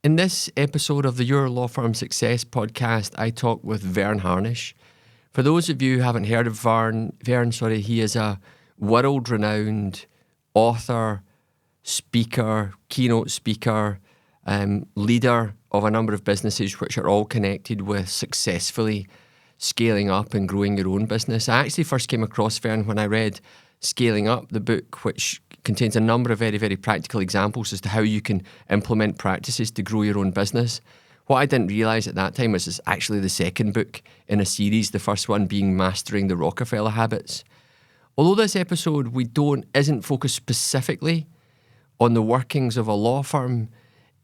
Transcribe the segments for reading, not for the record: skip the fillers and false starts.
In this episode of the Your Law Firm Success podcast, I talk with Verne Harnish. For those of you who haven't heard of Verne, he is a world-renowned author, speaker, keynote speaker, leader of a number of businesses which are all connected with successfully scaling up and growing your own business. I actually first came across Verne when I read Scaling Up, the book, which contains a number of very, very practical examples as to how you can implement practices to grow your own business. What I didn't realise at that time was it's actually the second book in a series, the first one being Mastering the Rockefeller Habits. Although this episode isn't focused specifically on the workings of a law firm,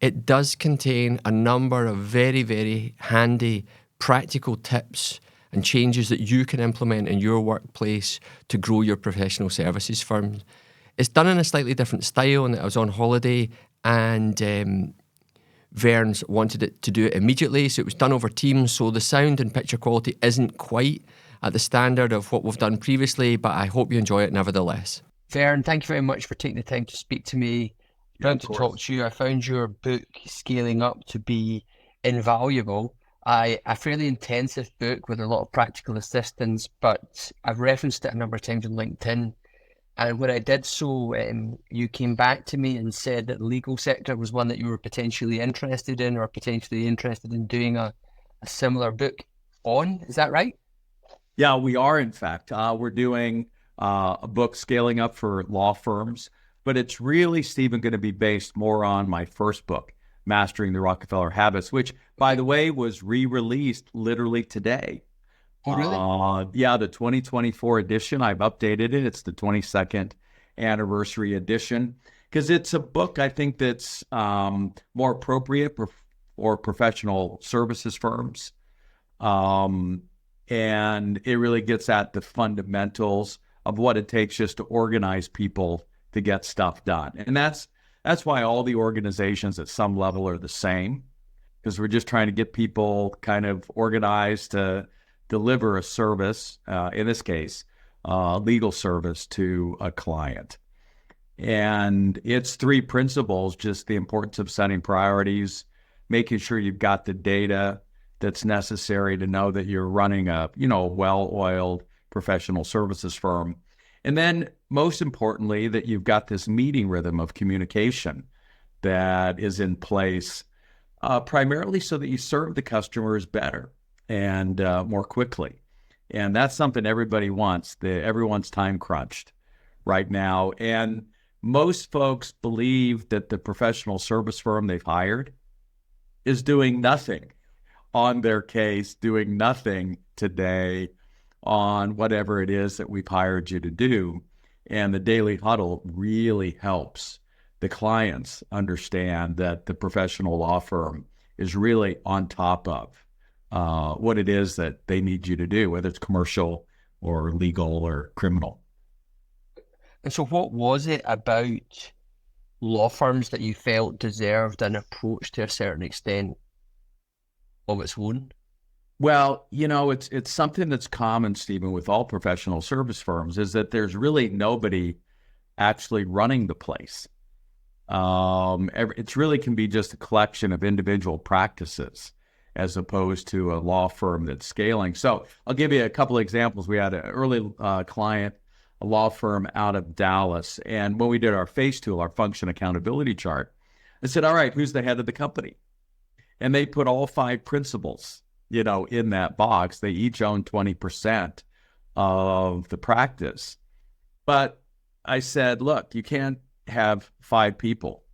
it does contain a number of very, very handy practical tips and changes that you can implement in your workplace to grow your professional services firm. It's done in a slightly different style, and I was on holiday, and Verne's wanted it to do it immediately, so it was done over Teams, so the sound and picture quality isn't quite at the standard of what we've done previously, but I hope you enjoy it nevertheless. Verne, thank you very much for taking the time to speak to me. Glad to talk to you. I found your book, Scaling Up, to be invaluable. A fairly intensive book with a lot of practical assistance, but I've referenced it a number of times on LinkedIn. And when I did so, you came back to me and said that the legal sector was one that you were potentially interested in, or potentially interested in doing a similar book on. Is that right? Yeah, we are, in fact. We're doing a book, Scaling Up, for law firms, but it's really, Stephen, going to be based more on my first book, Mastering the Rockefeller Habits, which, by the way, was re-released literally today. Oh, really? Yeah, the 2024 edition. I've updated it. It's the 22nd anniversary edition because it's a book, I think, that's more appropriate for professional services firms. And it really gets at the fundamentals of what it takes just to organize people to get stuff done. And that's why all the organizations at some level are the same, because we're just trying to get people kind of organized to deliver a service, in this case, legal service to a client. And it's three principles: just the importance of setting priorities, making sure you've got the data that's necessary to know that you're running a, well-oiled professional services firm. And then most importantly, that you've got this meeting rhythm of communication that is in place, primarily so that you serve the customers better and more quickly. And that's something everybody wants. Everyone's time crunched right now. And most folks believe that the professional service firm they've hired is doing nothing on their case, doing nothing today on whatever it is that we've hired you to do. And the daily huddle really helps the clients understand that the professional law firm is really on top of what it is that they need you to do, whether it's commercial or legal or criminal. And so what was it about law firms that you felt deserved an approach to a certain extent of its own? Well, it's something that's common, Stephen, with all professional service firms, is that there's really nobody actually running the place. It really can be just a collection of individual practices as opposed to a law firm that's scaling. So I'll give you a couple of examples. We had an early client, a law firm out of Dallas, and when we did our FACE tool, our function accountability chart, I said, all right, who's the head of the company? And they put all five principals, in that box. They each own 20% of the practice. But I said, look, you can't have five people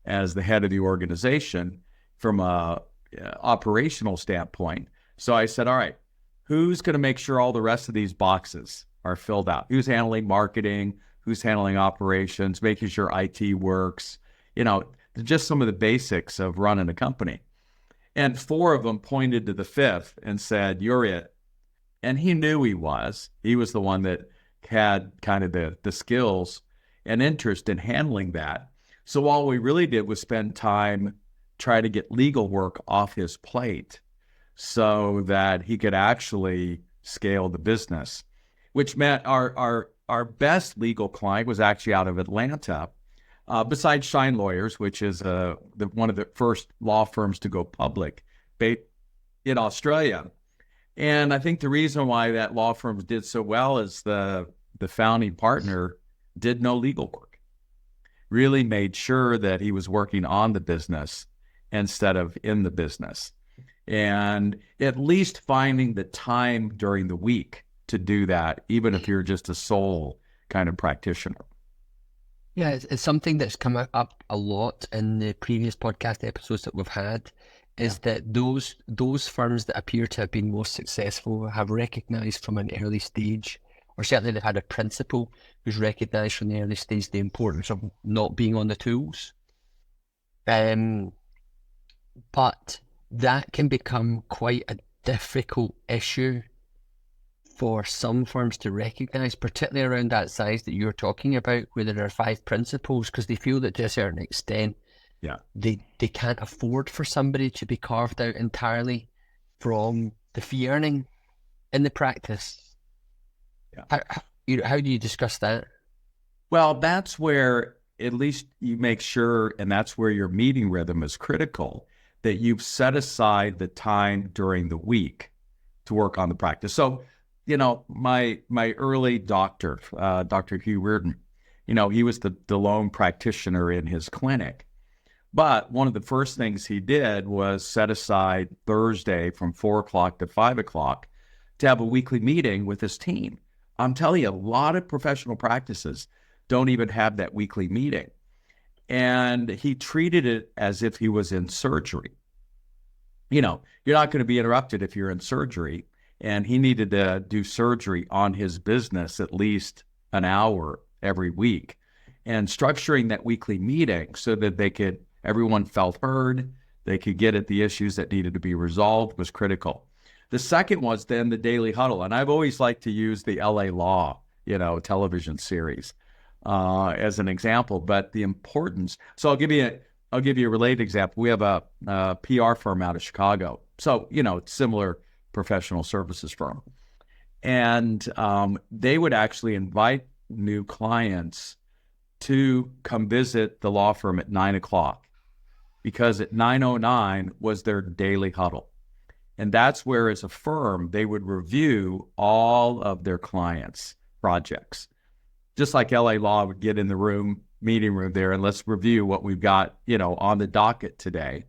as the head of the organization from a operational standpoint. So I said, all right, who's going to make sure all the rest of these boxes are filled out? Who's handling marketing? Who's handling operations? Making sure IT works? Just some of the basics of running a company. And four of them pointed to the fifth and said, you're it. And he knew he was. He was the one that had kind of the skills and interest in handling that. So all we really did was spend time trying to get legal work off his plate so that he could actually scale the business, which meant our best legal client was actually out of Atlanta. besides Shine Lawyers, which is one of the first law firms to go public in Australia. And I think the reason why that law firm did so well is the founding partner did no legal work, really made sure that he was working on the business instead of in the business. And at least finding the time during the week to do that, even if you're just a sole kind of practitioner. Yeah, it's something that's come up a lot in the previous podcast episodes that we've had, is that those firms that appear to have been most successful have recognized from an early stage, or certainly they've had a principal who's recognized from the early stage the importance of not being on the tools. But that can become quite a difficult issue for some firms to recognize, particularly around that size that you're talking about, where there are 5 principals, because they feel that to a certain extent, they can't afford for somebody to be carved out entirely from the fee earning in the practice. How do you discuss that? Well, that's where at least you make sure, and that's where your meeting rhythm is critical, that you've set aside the time during the week to work on the practice. So, my early doctor, Dr. Hugh Reardon, he was the lone practitioner in his clinic. But one of the first things he did was set aside Thursday from 4 o'clock to 5 o'clock to have a weekly meeting with his team. I'm telling you, a lot of professional practices don't even have that weekly meeting. And he treated it as if he was in surgery. You're not going to be interrupted if you're in surgery. And he needed to do surgery on his business at least an hour every week. And structuring that weekly meeting so that everyone felt heard, they could get at the issues that needed to be resolved was critical. The second was then the daily huddle. And I've always liked to use the LA Law, television series as an example, but the importance. So I'll give you a related example. We have a PR firm out of Chicago. So, similar professional services firm. And they would actually invite new clients to come visit the law firm at 9 o'clock, because at 9:09 was their daily huddle. And that's where, as a firm, they would review all of their clients' projects. Just like LA Law would get in the meeting room there, and let's review what we've got, on the docket today.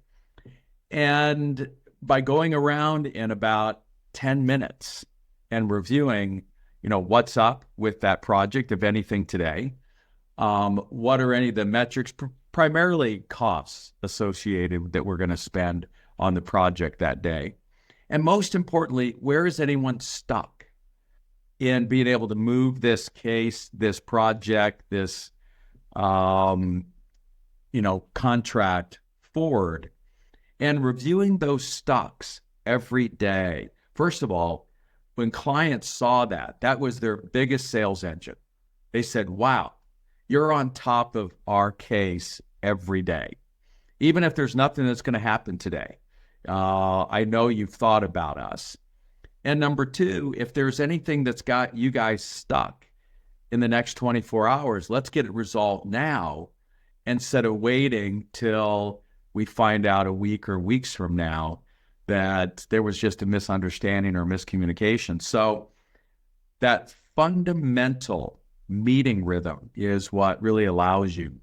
And by going around in about 10 minutes and reviewing, what's up with that project, if anything, today, what are any of the metrics, primarily costs associated that we're going to spend on the project that day. And most importantly, where is anyone stuck in being able to move this case, this project, this, contract forward, and reviewing those stocks every day. First of all, when clients saw that was their biggest sales engine. They said, wow, you're on top of our case every day. Even if there's nothing that's going to happen today, I know you've thought about us. And number 2, if there's anything that's got you guys stuck in the next 24 hours, let's get it resolved now instead of waiting till we find out a week or weeks from now that there was just a misunderstanding or miscommunication. So that fundamental meeting rhythm is what really allows you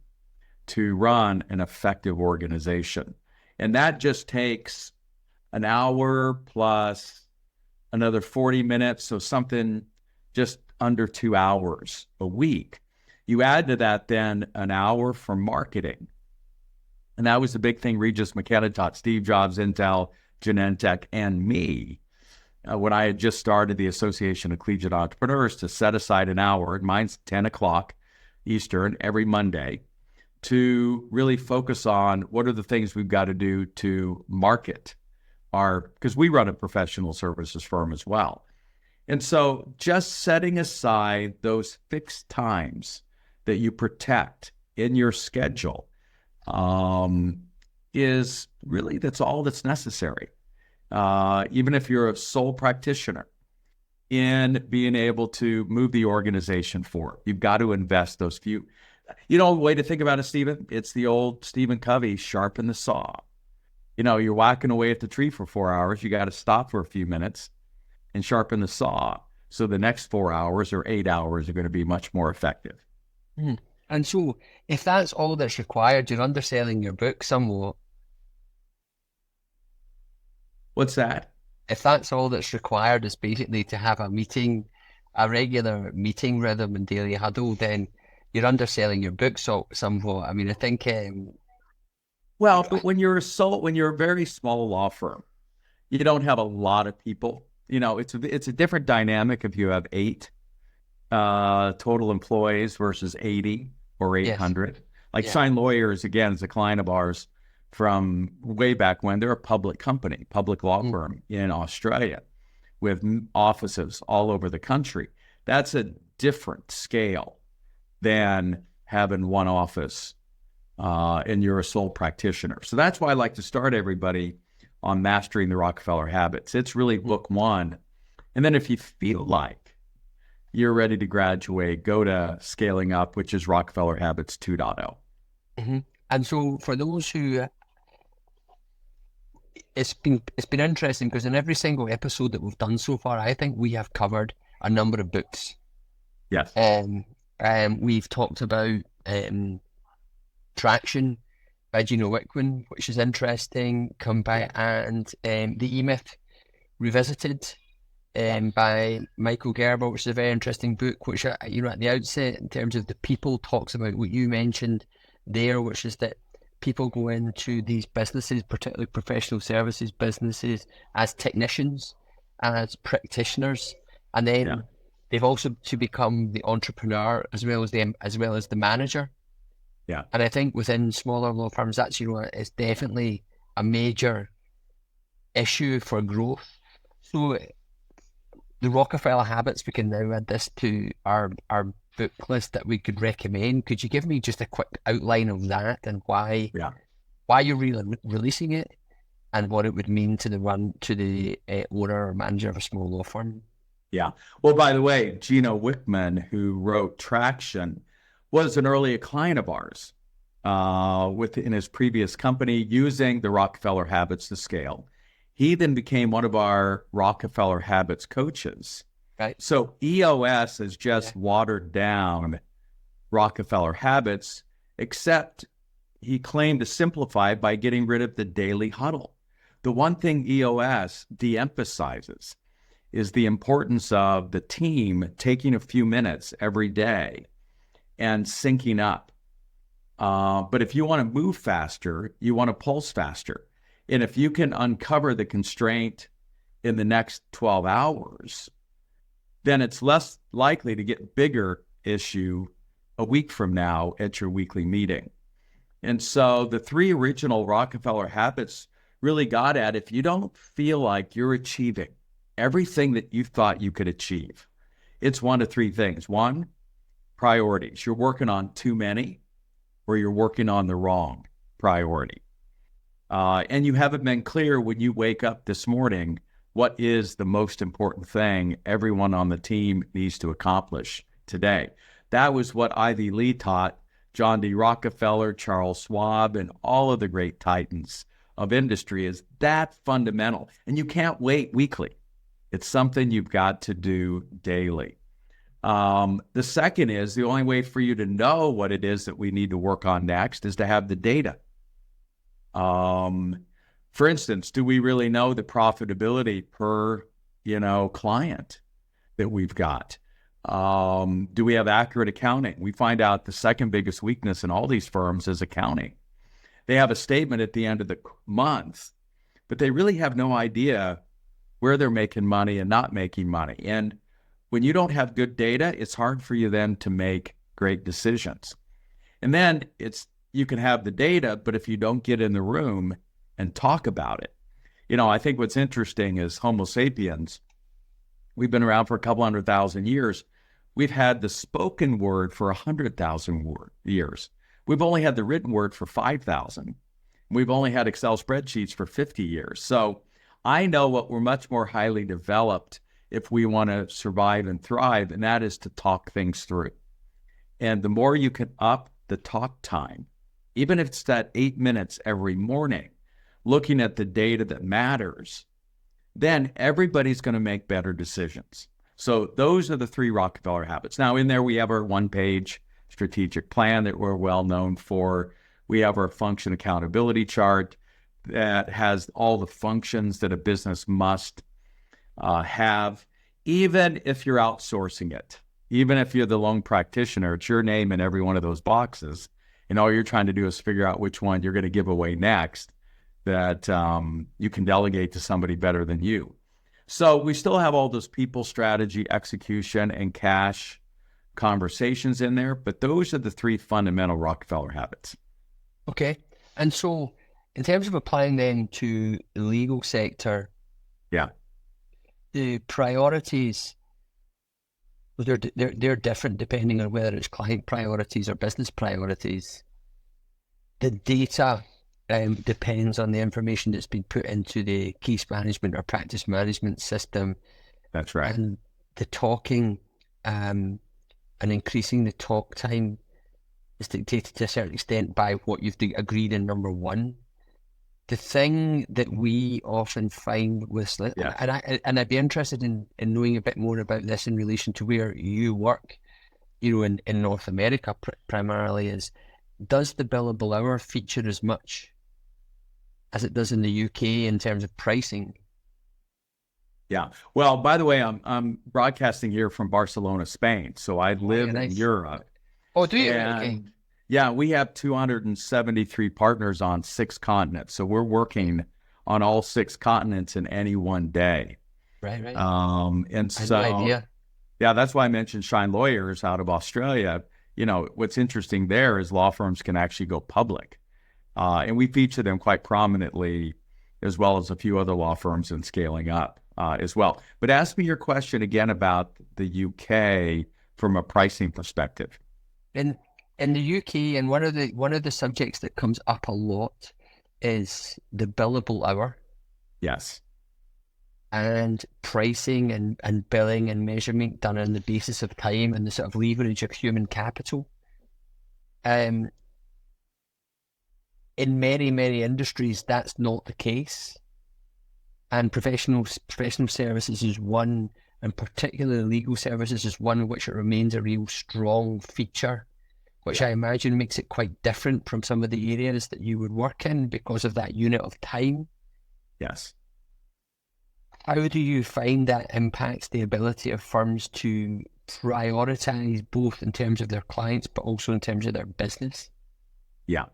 to run an effective organization. And that just takes an hour plus another 40 minutes, so something just under 2 hours a week. You add to that then an hour for marketing. And that was the big thing Regis McKenna taught Steve Jobs, Intel, Genentech, and me when I had just started the Association of Collegiate Entrepreneurs to set aside an hour, mine's 10 o'clock Eastern, every Monday, to really focus on what are the things we've got to do to market because we run a professional services firm as well. And so just setting aside those fixed times that you protect in your schedule is really, that's all that's necessary. Even if you're a sole practitioner, in being able to move the organization forward, you've got to invest those few You know, a way to think about it, Stephen, it's the old Stephen Covey, sharpen the saw. You know, you're whacking away at the tree for 4 hours. You got to stop for a few minutes and sharpen the saw. So the next 4 hours or 8 hours are going to be much more effective. And so if that's all that's required, you're underselling your book somewhat. What's that? If that's all that's required is basically to have a regular meeting rhythm and daily huddle, then you're underselling your book somewhat. I mean, I think... Well, but when you're a very small law firm, you don't have a lot of people. You know, it's a different dynamic if you have 8 total employees versus 80 or 800. Like Sign Lawyers, again, is a client of ours from way back when. They're a public company, public law firm in Australia with offices all over the country. That's a different scale than having one office and you're a sole practitioner. So that's why I like to start everybody on mastering the Rockefeller Habits. It's really book 1. And then if you feel like you're ready to graduate, go to Scaling Up, which is Rockefeller Habits 2.0. And so for those who, it's been interesting because in every single episode that we've done so far, I think we have covered a number of books. Yes. We've talked about Traction by Gino Wickman, which is interesting, and The E-Myth Revisited by Michael Gerber, which is a very interesting book, which, at the outset, in terms of the people, talks about what you mentioned there, which is that people go into these businesses, particularly professional services businesses, as technicians, as practitioners, and then they've also to become the entrepreneur as well as the manager. Yeah. And I think within smaller law firms, that's, it's definitely a major issue for growth. So the Rockefeller Habits, we can now add this to our book list that we could recommend. Could you give me just a quick outline of that and why you're really releasing it and what it would mean to the owner or manager of a small law firm? Yeah. Well, by the way, Gino Wickman, who wrote Traction, was an early client of ours in his previous company using the Rockefeller Habits to scale. He then became one of our Rockefeller Habits coaches. Right. So EOS has just watered down Rockefeller Habits, except he claimed to simplify it by getting rid of the daily huddle. The one thing EOS de-emphasizes is the importance of the team taking a few minutes every day and syncing up. But if you want to move faster, you want to pulse faster. And if you can uncover the constraint in the next 12 hours, then it's less likely to get bigger issue a week from now at your weekly meeting. And so the 3 original Rockefeller Habits really got at, if you don't feel like you're achieving everything that you thought you could achieve, it's 1 to 3 things. 1, priorities. You're working on too many, or you're working on the wrong priority. And you haven't been clear when you wake up this morning, what is the most important thing everyone on the team needs to accomplish today? That was what Ivy Lee taught John D. Rockefeller, Charles Schwab, and all of the great titans of industry, is that fundamental. And you can't wait weekly. It's something you've got to do daily. The second is the only way for you to know what it is that we need to work on next is to have the data. For instance, do we really know the profitability per, client that we've got? Do we have accurate accounting? We find out the second biggest weakness in all these firms is accounting. They have a statement at the end of the month, but they really have no idea where they're making money and not making money. And when you don't have good data, it's hard for you then to make great decisions. And then you can have the data, but if you don't get in the room and talk about it, I think what's interesting is Homo sapiens, we've been around for a couple 100,000 years. We've had the spoken word for 100,000 years. We've only had the written word for 5,000. We've only had Excel spreadsheets for 50 years. So I know what we're much more highly developed if we want to survive and thrive, and that is to talk things through. And the more you can up the talk time, even if it's that 8 minutes every morning, looking at the data that matters, then everybody's going to make better decisions. So those are the 3 Rockefeller habits. Now, in there, we have our one-page strategic plan that we're well known for. We have our function accountability chart that has all the functions that a business must have, even if you're outsourcing it. Even if you're the lone practitioner, it's your name in every one of those boxes. And all you're trying to do is figure out which one you're going to give away next that you can delegate to somebody better than you. So we still have all those people, strategy, execution, and cash conversations in there, but those are the 3 fundamental Rockefeller habits. Okay. And so in terms of applying them to the legal sector, Yeah. the priorities, they're different depending on whether it's client priorities or business priorities. The data depends on the information that's been put into the case management or practice management system. That's right. And the talking and increasing the talk time is dictated to a certain extent by what you've agreed in number 1. The thing that we often find with, and I'd be interested in knowing a bit more about this in relation to where you work, in North America primarily, is does the billable hour feature as much as it does in the UK in terms of pricing? Yeah. Well, by the way, I'm broadcasting here from Barcelona, Spain. So I live in Europe. Oh, do you? And okay. Yeah, we have 273 partners on 6 continents. So we're working on all 6 continents in any one day. Right. And so, I had no idea. Yeah, that's why I mentioned Shine Lawyers out of Australia. What's interesting there is law firms can actually go public. And we feature them quite prominently, as well as a few other law firms in scaling up as well. But ask me your question again about the UK from a pricing perspective. In the UK, and one of the subjects that comes up a lot is the billable hour. Yes. And pricing and billing and measurement done on the basis of time and the sort of leverage of human capital. In many, many industries, that's not the case. And professional services is one, and particularly legal services is one which it remains a real strong feature, which I imagine makes it quite different from some of the areas that you would work in because of that unit of time. Yes. How do you find that impacts the ability of firms to prioritize both in terms of their clients, but also in terms of their business? Yeah.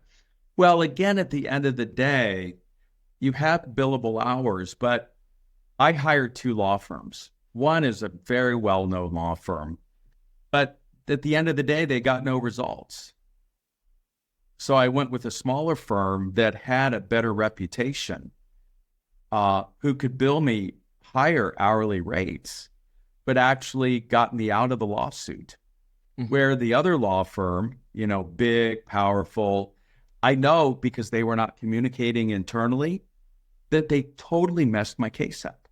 Well, again, at the end of the day, you have billable hours, but I hired 2 law firms. One is a very well-known law firm, but at the end of the day, they got no results. So I went with a smaller firm that had a better reputation, who could bill me higher hourly rates, but actually got me out of the lawsuit. Mm-hmm. Where the other law firm, big, powerful, I know because they were not communicating internally that they totally messed my case up.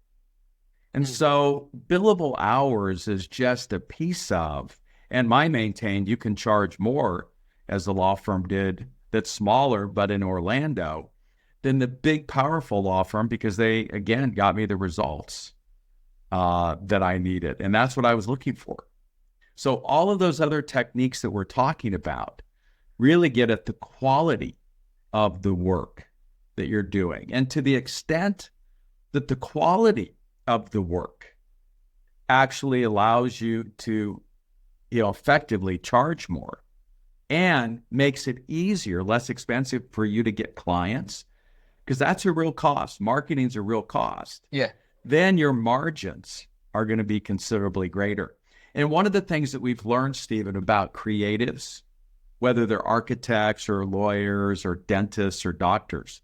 And so billable hours is just a piece of, and I maintain you can charge more, as the law firm did, that's smaller, but in Orlando, than the big, powerful law firm, because they, again, got me the results that I needed. And that's what I was looking for. So all of those other techniques that we're talking about really get at the quality of the work that you're doing. And to the extent that the quality of the work actually allows you to, effectively charge more and makes it easier, less expensive for you to get clients, because that's a real cost. Marketing's a real cost. Yeah. Then your margins are going to be considerably greater. And one of the things that we've learned, Stephen, about creatives, whether they're architects or lawyers or dentists or doctors,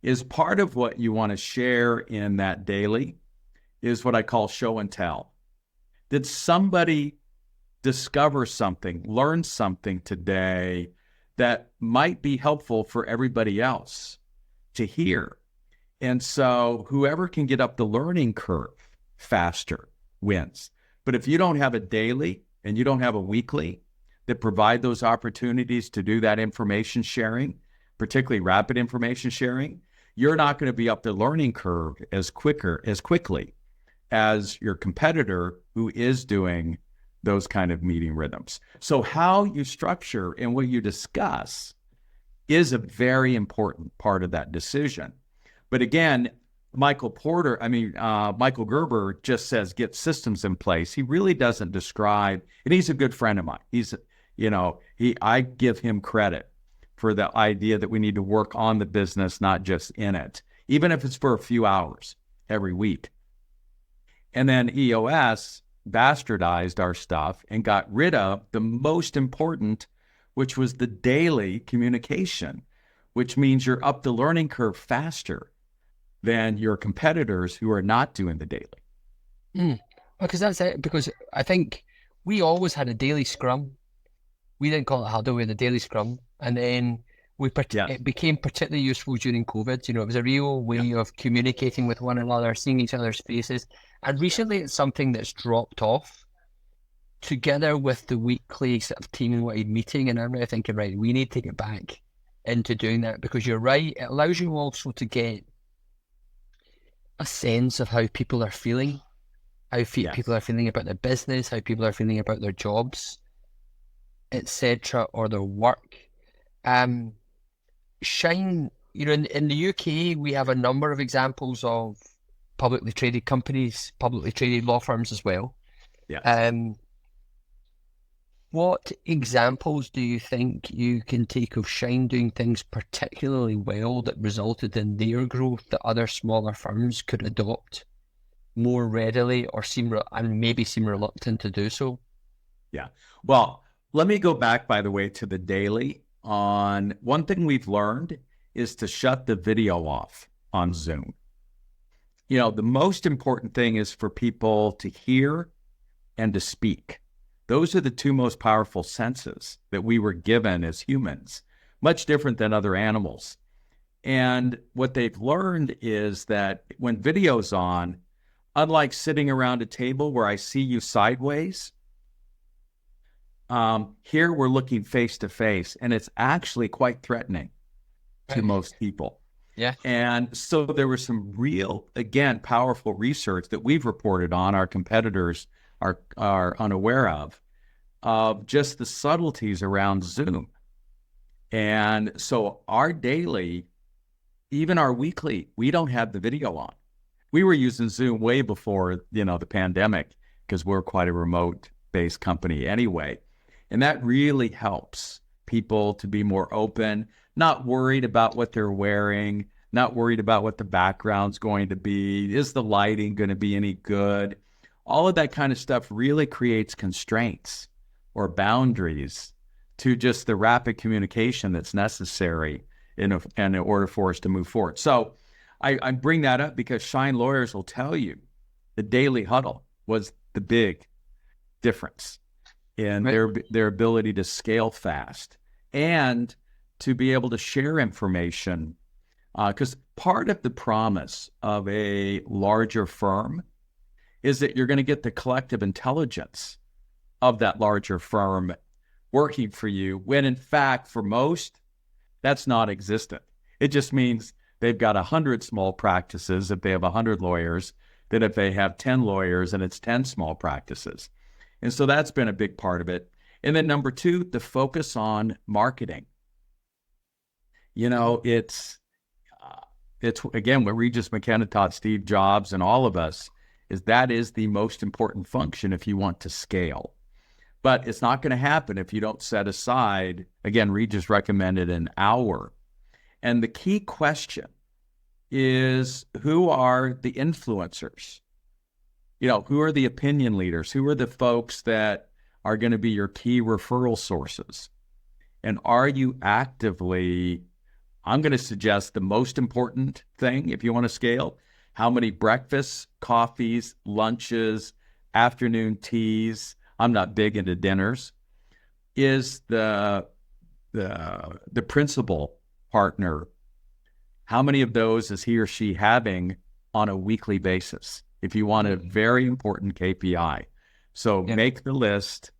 is part of what you want to share in that daily is what I call show and tell. Did somebody discover something, learn something today that might be helpful for everybody else to hear? And so whoever can get up the learning curve faster wins. But if you don't have a daily and you don't have a weekly, that provide those opportunities to do that information sharing, particularly rapid information sharing, you're not going to be up the learning curve as quickly as your competitor who is doing those kind of meeting rhythms. So how you structure and what you discuss is a very important part of that decision. But again, Michael Gerber just says, get systems in place. He really doesn't describe, and he's a good friend of mine. I give him credit for the idea that we need to work on the business, not just in it, even if it's for a few hours every week. And then EOS bastardized our stuff and got rid of the most important, which was the daily communication, which means you're up the learning curve faster than your competitors who are not doing the daily. Because that's it. Because I think we always had a daily scrum. We didn't call it huddle, we had a daily scrum. And then it became particularly useful during COVID. It was a real way of communicating with one another, seeing each other's faces. And recently it's something that's dropped off together with the weekly sort of team-wide meeting. And I'm really thinking, right, we need to get back into doing that, because you're right, it allows you also to get a sense of how people are feeling, people are feeling about their business, how people are feeling about their jobs, etc., or their work. Shine, in the UK, we have a number of examples of publicly traded companies, publicly traded law firms as well. Yeah. What examples do you think you can take of Shine doing things particularly well that resulted in their growth that other smaller firms could adopt more readily, or seem reluctant to do so? Yeah. Well, let me go back, by the way, to the daily. On one thing we've learned is to shut the video off on Zoom. The most important thing is for people to hear and to speak. Those are the two most powerful senses that we were given as humans, much different than other animals. And what they've learned is that when video's on, unlike sitting around a table where I see you sideways, here we're looking face to face, and it's actually quite threatening to most people. Yeah. And so there was some real, again, powerful research that we've reported on, our competitors are unaware of just the subtleties around Zoom. And so our daily, even our weekly, we don't have the video on. We were using Zoom way before, the pandemic, because we're quite a remote-based company anyway. And that really helps people to be more open, not worried about what they're wearing, not worried about what the background's going to be. Is the lighting going to be any good? All of that kind of stuff really creates constraints or boundaries to just the rapid communication that's necessary in order for us to move forward. So I bring that up because Shine lawyers will tell you the daily huddle was the big difference in their ability to scale fast and to be able to share information. Because part of the promise of a larger firm is that you're going to get the collective intelligence of that larger firm working for you, when in fact, for most, that's not existent. It just means they've got 100 small practices if they have 100 lawyers, than if they have 10 lawyers and it's 10 small practices. And so that's been a big part of it. And then number two, the focus on marketing. It's again, what Regis McKenna taught Steve Jobs and all of us is that is the most important function if you want to scale. But it's not going to happen if you don't set aside, again, Regis recommended an hour. And the key question is, who are the influencers? Who are the opinion leaders? Who are the folks that are going to be your key referral sources? And are you actively, I'm going to suggest the most important thing if you want to scale, how many breakfasts, coffees, lunches, afternoon teas, I'm not big into dinners, is the principal partner. How many of those is he or she having on a weekly basis? If you want a very important KPI. So make the list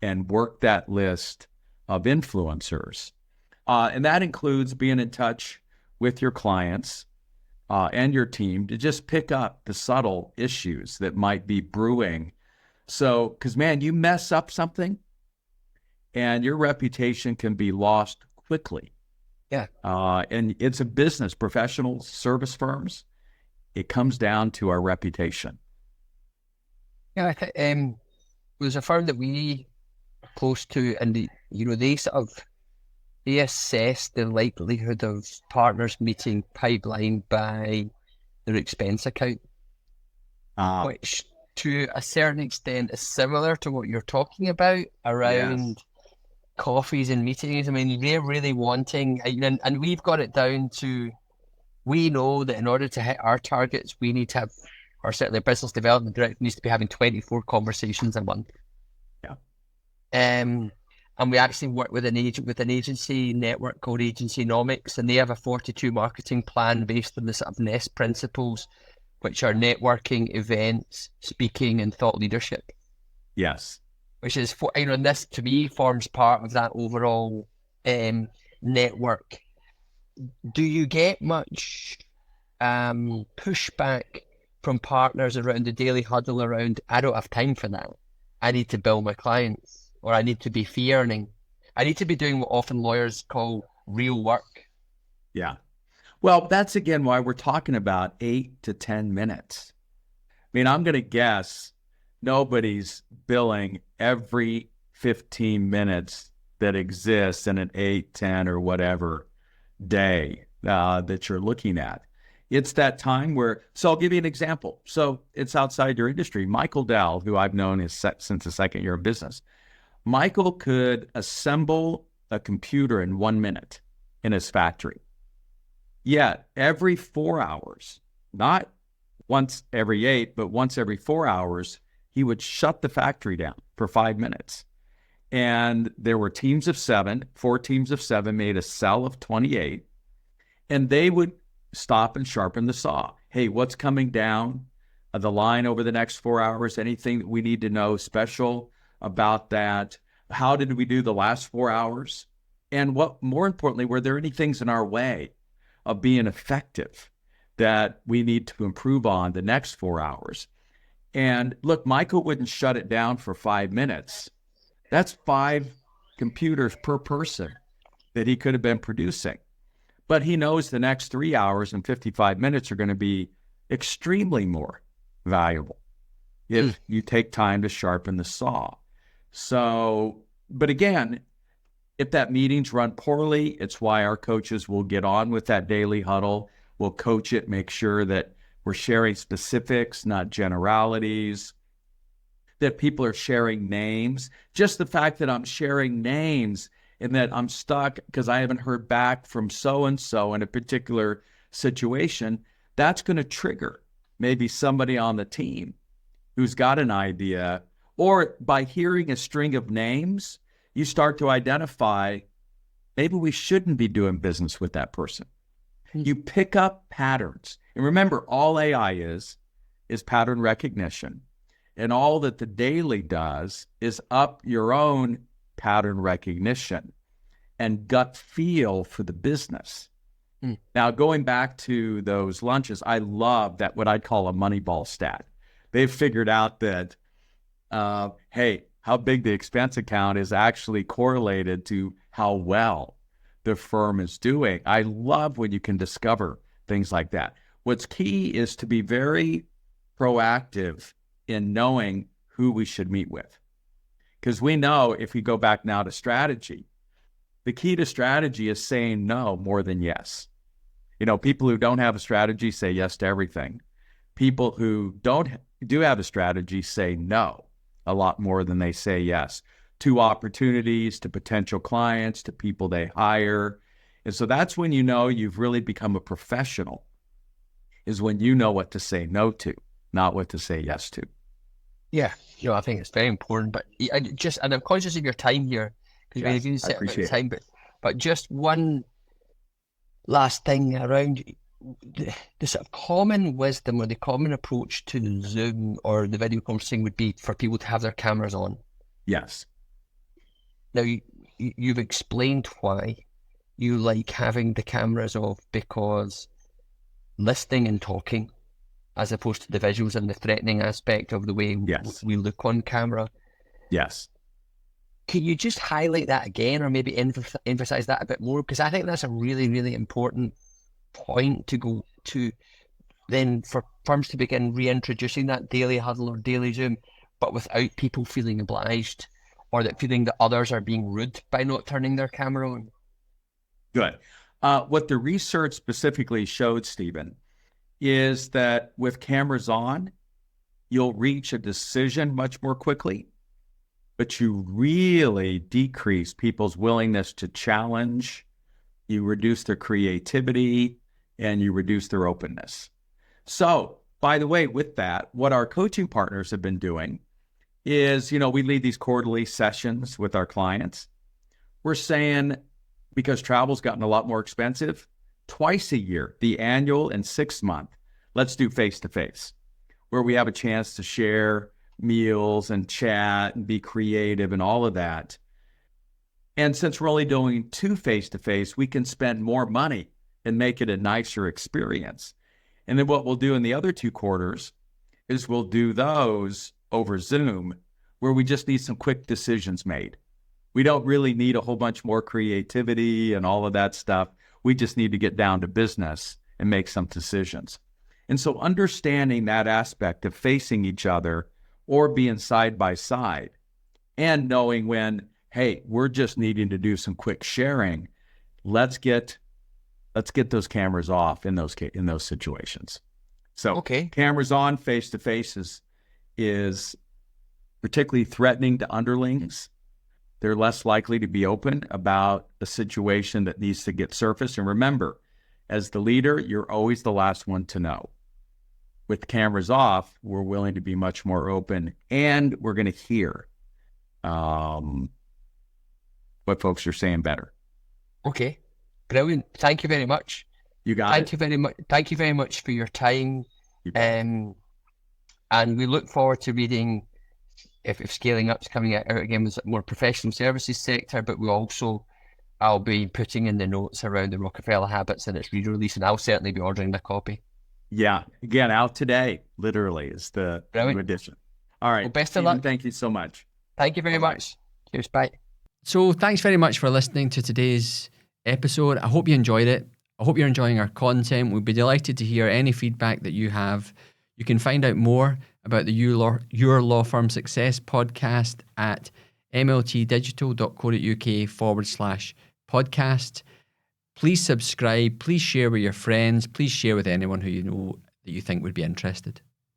and work that list of influencers. And that includes being in touch with your clients and your team to just pick up the subtle issues that might be brewing. So, because man, you mess up something and your reputation can be lost quickly. Yeah. And it's a business, professional service firms. It comes down to our reputation. Yeah, I think there's a firm that we are close to, and they assess the likelihood of partners meeting pipeline by their expense account, which to a certain extent is similar to what you're talking about around coffees and meetings. I mean, they're really wanting, and we've got it down to, we know that in order to hit our targets, we need to have, or certainly a business development director needs to be having 24 conversations a month. Yeah. And we actually work with an agency network called Agencynomics, and they have a 42 marketing plan based on the sort of NEST principles, which are networking, events, speaking, and thought leadership. Yes. Which is, and this to me forms part of that overall network. Do you get much pushback from partners around the daily huddle around, I don't have time for that, I need to bill my clients, or I need to be fee earning, I need to be doing what often lawyers call real work? Yeah. Well, that's again why we're talking about 8 to 10 minutes. I mean, I'm going to guess nobody's billing every 15 minutes that exists in an 8, 10, or whatever day that you're looking at. It's that time where, so I'll give you an example. So it's outside your industry. Michael Dell, who I've known since the second year of business, Michael could assemble a computer in 1 minute in his factory. Yet every 4 hours, not once every 8, but once every 4 hours, he would shut the factory down for 5 minutes. And there were teams of 7, 4 teams of 7 made a cell of 28, and they would stop and sharpen the saw. Hey, what's coming down the line over the next 4 hours? Anything that we need to know special about that? How did we do the last 4 hours? And what, more importantly, were there any things in our way of being effective that we need to improve on the next 4 hours? And look, Michael wouldn't shut it down for 5 minutes. That's 5 computers per person that he could have been producing. But he knows the next 3 hours and 55 minutes are going to be extremely more valuable if you take time to sharpen the saw. So, but again, if that meeting's run poorly, it's why our coaches will get on with that daily huddle. We'll coach it, make sure that we're sharing specifics, not generalities, that people are sharing names. Just the fact that I'm sharing names and that I'm stuck because I haven't heard back from so-and-so in a particular situation, that's going to trigger maybe somebody on the team who's got an idea. Or by hearing a string of names, you start to identify, maybe we shouldn't be doing business with that person. You pick up patterns. And remember, all AI is pattern recognition. And all that the daily does is up your own pattern recognition and gut feel for the business. Now, going back to those lunches, I love that, what I'd call a Moneyball stat. They've figured out that, hey, how big the expense account is actually correlated to how well the firm is doing. I love when you can discover things like that. What's key is to be very proactive in knowing who we should meet with. Because we know, if we go back now to strategy, the key to strategy is saying no more than yes. You know, people who don't have a strategy say yes to everything. People who do have a strategy say no a lot more than they say yes to opportunities, to potential clients, to people they hire. And so that's when you know you've really become a professional, is when you know what to say no to, not what to say yes to. Yeah, I think it's very important. But and I'm conscious of your time here, because Yes, I appreciate time. But just one last thing around the sort of common wisdom or the common approach to Zoom or the video conferencing would be for people to have their cameras on. Yes. Now, you've explained why you like having the cameras off, because listening and talking, as opposed to the visuals and the threatening aspect of the way Yes. we look on camera. Yes. Can you just highlight that again, or maybe emphasize that a bit more? Because I think that's a really, really important point to go to, then for firms to begin reintroducing that daily huddle or daily Zoom, but without people feeling obliged, or that feeling that others are being rude by not turning their camera on. Good. What the research specifically showed, Stephen, is that with cameras on, you'll reach a decision much more quickly, but you really decrease people's willingness to challenge, you reduce their creativity, and you reduce their openness. So, by the way, with that, what our coaching partners have been doing is, we lead these quarterly sessions with our clients. We're saying, because travel's gotten a lot more expensive, twice a year, the annual and 6 month, let's do face-to-face, where we have a chance to share meals and chat and be creative and all of that. And since we're only doing 2 face-to-face, we can spend more money and make it a nicer experience. And then what we'll do in the other 2 quarters is we'll do those over Zoom, where we just need some quick decisions made. We don't really need a whole bunch more creativity and all of that stuff. We just need to get down to business and make some decisions. And so understanding that aspect of facing each other or being side by side, and knowing when, hey, we're just needing to do some quick sharing, let's get those cameras off in those situations. So cameras on face-to-face is particularly threatening to underlings. They're less likely to be open about a situation that needs to get surfaced. And remember, as the leader, you're always the last one to know. With cameras off, we're willing to be much more open, and we're going to hear what folks are saying better. Okay, brilliant. Thank you very much. You got Thank you very much. Thank you very much for your time. And we look forward to reading if Scaling Up's coming out again with more professional services sector, but I'll be putting in the notes around the Rockefeller Habits and its re-release, and I'll certainly be ordering my copy. Yeah, again, out today, literally, is the new edition. All right. Well, best of luck. Thank you so much. Thank you very much. Cheers, bye. So thanks very much for listening to today's episode. I hope you enjoyed it. I hope you're enjoying our content. We'd be delighted to hear any feedback that you have. You can find out more about the Your Law Firm Success podcast at mltdigital.co.uk/podcast. Please subscribe. Please share with your friends. Please share with anyone who you know that you think would be interested.